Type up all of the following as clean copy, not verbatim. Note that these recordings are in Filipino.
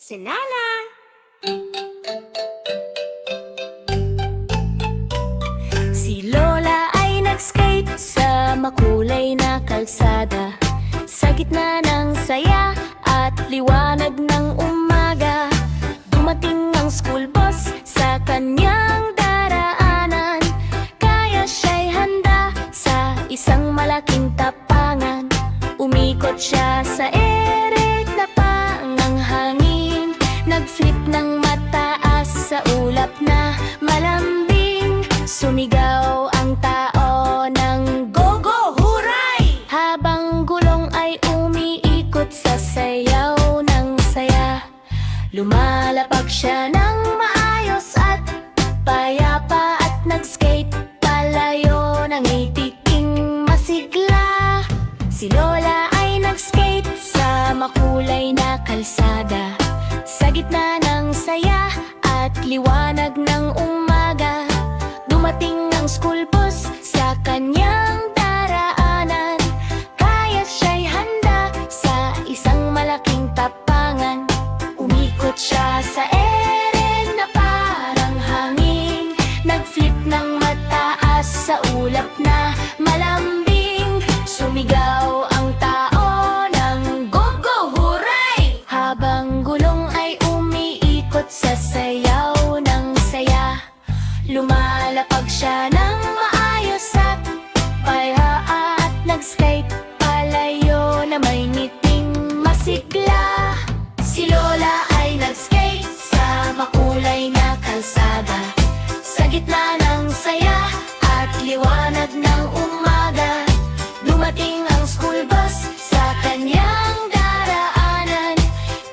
Si Nana. Si Lola ay nag-skate sa makulay na kalsada, sa gitna ng saya at liwanag ng umaga. Dumating ang school bus sa kanyang daraanan, kaya siya'y handa sa isang malaking tapangan. Umikot siya sa ere na pangang hangin, nag-flip ng mataas sa ulap na malambing. Sumigaw ang tao ng go go huray, habang gulong ay umiikot sa sayaw ng saya. Lumalapag siya ng maayos at payapa, at nag-skate palayo ng itiking masigla. Si Lola ay nag-skate sa makulay na kalsada, sa gitna ng saya at liwanag ng umaga. Dumating ang school bus sa kanyang daraanan, kaya siya'y handa sa isang malaking tapangan. Umikot siya sa ere na parang hangin, nag-flip ng mataas sa ulap na malambing. Sumigaw ang tao ng go go huray, habang gulong ay umiikot sa sayaw ng saya. Lumalapag siya ng maayos at payapa, at nag-skate palayo na may ngiting masigla. Si Lola ay nag-skate sa makulay na kalsada, sa gitna ng saya at liwanag ng umaga. Dumating ang school bus sa kanyang daraanan,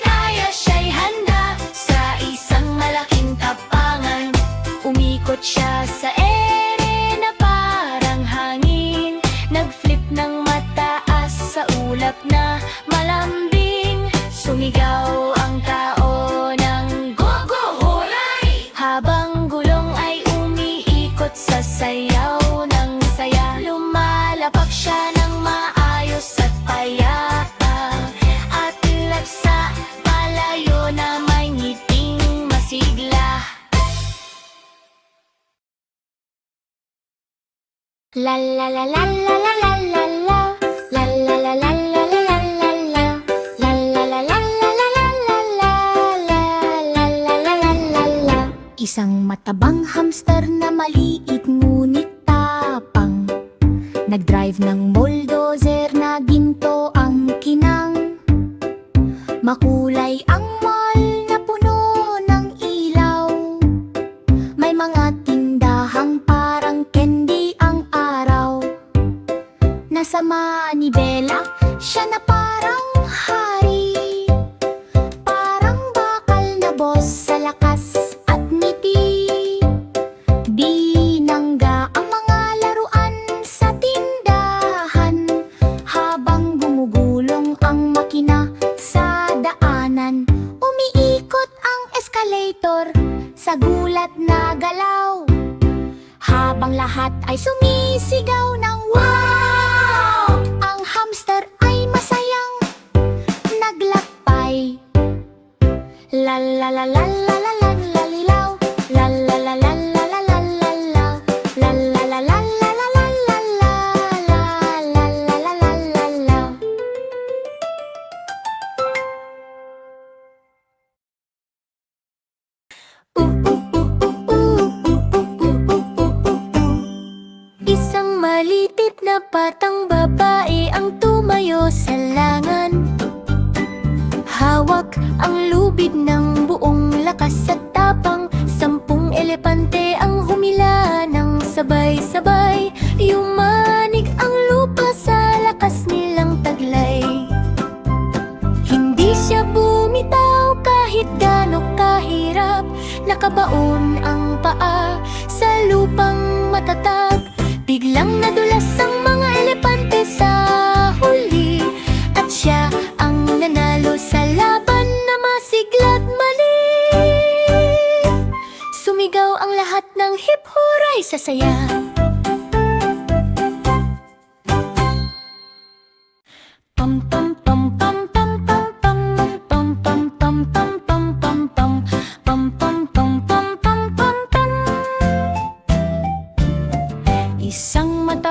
kaya siya'y handa sa isang malaking tapangan. Umikot siya sa ere na parang hangin, nag-flip ng mataas sa ulap na malambing. Sumigaw ang tao ng go go huray, habang gulong ay umiikot sa sayaw ng saya. Lumalapag siya ng maayos at payapa, at lagsa palayo na may ngiting masigla. La la la la la la la la la, la la la la la la la la la, la la la la la la la la, la la la la la la. Isang matabang hamster na maliit ngunit tapang, nag-drive ng bulldozer na ginto ang kinang. Makulay ang mall na puno ng ilaw, may mga tindahang parang candy ang araw. Nasa manibela siya na parang hari, parang bakal na boss sa lakas at ngiti. Binangga ang mga laruan sa tindahan, habang gumugulong ang makina sa daanan. Umiikot ang escalator sa gulat na galaw, habang lahat ay sumisigaw ng wow! Ang hamster ay masayang naglakbay. La la la la la la la la lilaw, la la la la la la la la la, la la la la la la la la la, la la la la la la. Isang malitit na batang babae ang tumayo sa langan. Hawak ang lubid ng buong lakas at tapang. 10 elepante ang humila ng sabay-sabay. Yumanig ang lupa sa lakas nilang taglay. Hindi siya bumitaw kahit gaano kahirap. Nakabaon ang paa sa lupang matatag. Biglang nadulas ang mga elepante sa huli, at siya ang nanalo sa laban na masigla't mali. Sumigaw ang lahat ng hip hooray sa saya. Pam pam pam pam pam pam pam pam pam pam pam pam.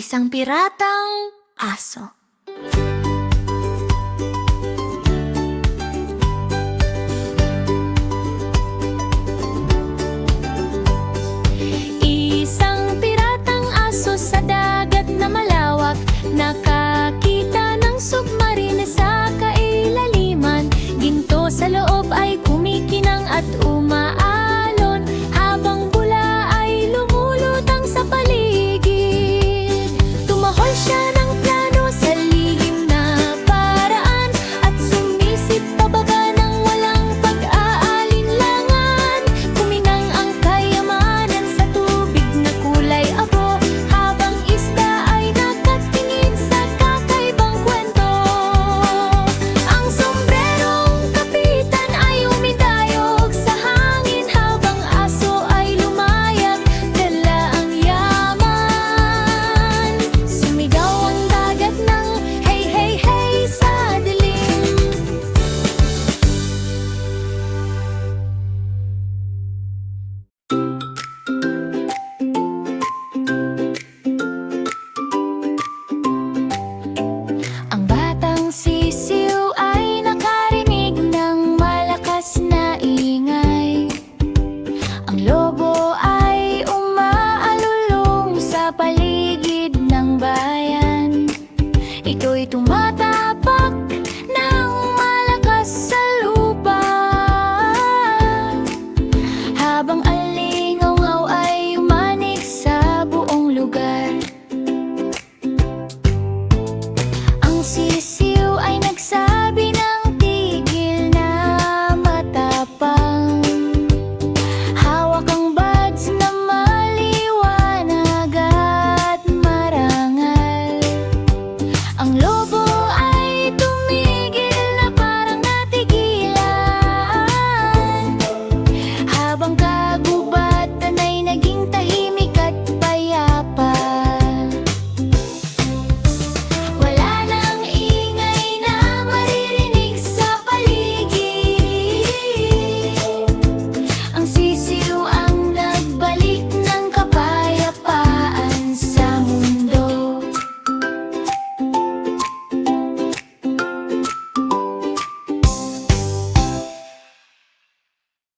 Isang piratang aso.